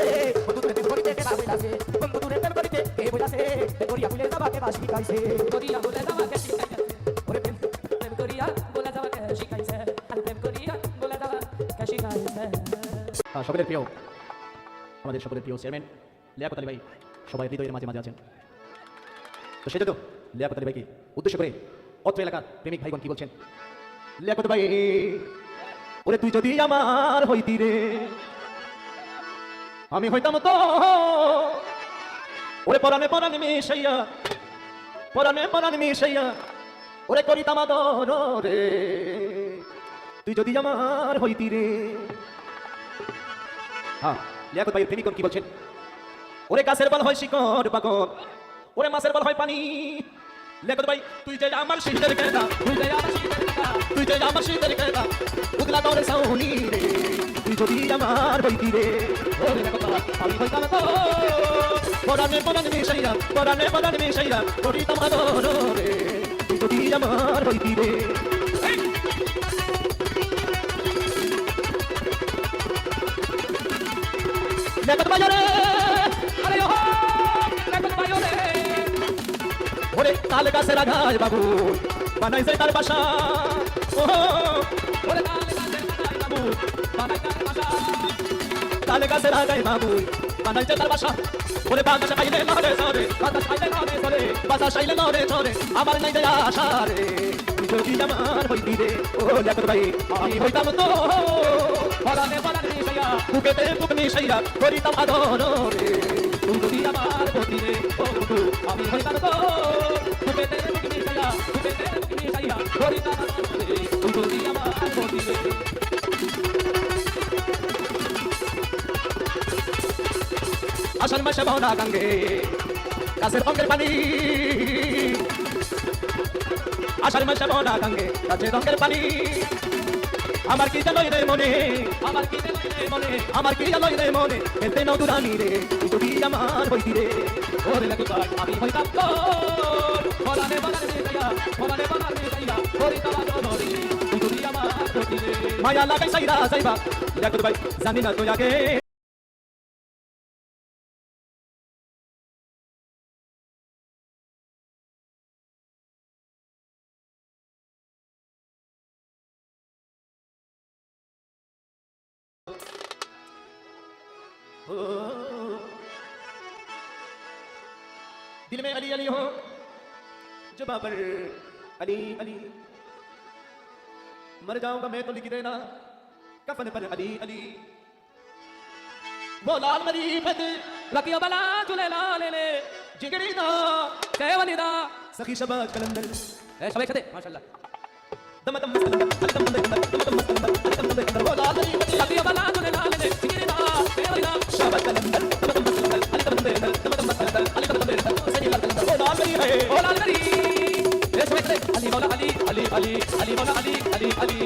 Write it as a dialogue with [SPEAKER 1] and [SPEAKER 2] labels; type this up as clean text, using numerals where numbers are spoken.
[SPEAKER 1] বইলাছে বন্ধু দূরে প্রেম করিতে কে বইলাছে বন্ধু দূরে প্রেম করিতে কে বইলাছে করিয়া ভুলে যাবাকে বাসি গাইছে
[SPEAKER 2] করিয়া বলে যাওয়াকে শিখাইছে ওরে প্রেম প্রেম করিয়া বলে যাওয়াকে শিখাইছে আর প্রেম করিয়া বলে যাওয়াকে শিখাইছে।
[SPEAKER 1] সকলের প্রিয় আমাদের সকলের প্রিয় চেয়ারম্যান লিয়াকত আলী ভাই সবাই হৃদয়ের মাঝে মাঝে আছেন। তো সেটা তো লিয়াকত আলী ভাইকে উদ্দেশ্য করে অত্র এলাকার প্রেমিক ভাইগণ কি বলছেন? লিয়াকত ভাই ওরে তুই যদি আমার হইতি রে আমি হইতাম তো ওরে পরাণে পরাণে মিশাইয়া পরাণে পরাণে মিশাইয়া ওরে করিতাম আদর রে তুই যদি আমার হইতি রে। হ্যাঁ লিয়াকত ভাইয়ের প্রেমিকগণ কি বলছেন? ওরে গাছের বল হয় শিকড় বাগর ওরে মাছের বল হয় পানি। লিয়াকত ভাই তুই যে আমার শীতের কেদা
[SPEAKER 2] তুই যে আমার শীতের কথা
[SPEAKER 1] তুই যে আমার শীতের কেদা উগলা তোরে সাউনি রে তুই যদি আমার হইতি রে ওরে লিয়াকত ভাই আমি হইতাম তো পরাণে পরাণে মিশাইয়া পরাণে পরাণে মিশাইয়া করিতাম আদর রে তুই যদি আমার হইতি রে। লিয়াকত ভাই রে
[SPEAKER 2] আরে ও লিয়াকত ভাই ওরে
[SPEAKER 1] ওরে তাল গাছের আগায় বাবু বানাইছে তার বাসা ও
[SPEAKER 2] ওরে তালে গাছে তাই বাবু বানাই তার ভাষা
[SPEAKER 1] তাল গাছের আগায় বাবু বানাইছে তার বাসা ওরে বাতাস খাইলে নরে সরে
[SPEAKER 2] বাতাস খাইলে নরে সরে
[SPEAKER 1] বাতাস খাইলে নরে সরে আমার নাই যায় আশা রে তুই যদি আমার হইতি রে ও লিয়াকত ভাই আমি হইতাম তো
[SPEAKER 2] পরাণে পরাণে মিশাইয়া
[SPEAKER 1] বুকেতে বুক মিশাইয়া করিতাম আদর রে
[SPEAKER 2] তুই যদি আমার হতি রে ও বন্ধু আমি হইতাম তো বুকেতে বুক মিশাইয়া বুকেতে বুক মিশাইয়া করিতাম আদর রে তুই যদি আমার হতি রে।
[SPEAKER 1] আষাঢ় মাসে ভাওনা গাঙ্গে গাছের রঙের পানি আষাঢ় মাসে ভাওনা গাঙ্গে গাছের রঙের পানি আমার কি জানোই রে মনে
[SPEAKER 2] আমার কি দেবে মনে
[SPEAKER 1] আমার কি জানোই রে মনে এতে নতুরানি রে তুই যদি আমার হইতি রে
[SPEAKER 2] ওরে লিয়াকত ভাই আমি হইতাম তো পরাণে পরাণে মিশাইয়া পরাণে পরাণে মিশাইয়া করিতাম আদর রে তুই যদি আমার হতি রে।
[SPEAKER 1] মায়া লাগাই সাইরা সাইবা লিয়াকত ভাই জানি না তুই আগে दिल में अली अली हो जुबा पर अली अली मर जाऊंगा मैं तो लिख देना कफन पर अली अली वो लाल मरी फत
[SPEAKER 2] लकियो बला चुले लाले ले
[SPEAKER 1] जिगरी ना
[SPEAKER 2] केवनिदा
[SPEAKER 1] सखी शबाज कलंदर
[SPEAKER 2] ए সবাই একসাথে মাশাআল্লাহ
[SPEAKER 1] दम दम मस्त दम दम दम दम मस्त दम दम दम वो लाल मरी फत
[SPEAKER 2] लकियो बला चुले लाले ले जिगरिदा केवनिदा
[SPEAKER 1] शबाज कलंदर दम दम मस्त दम दम दम दम सही लाल कलंदर वो लाल मरी है
[SPEAKER 2] ओ लाल गरी ए সবাই একসাথে আলী মাওলা আলী আলী আলী আলী মাওলা আলী আলী আলী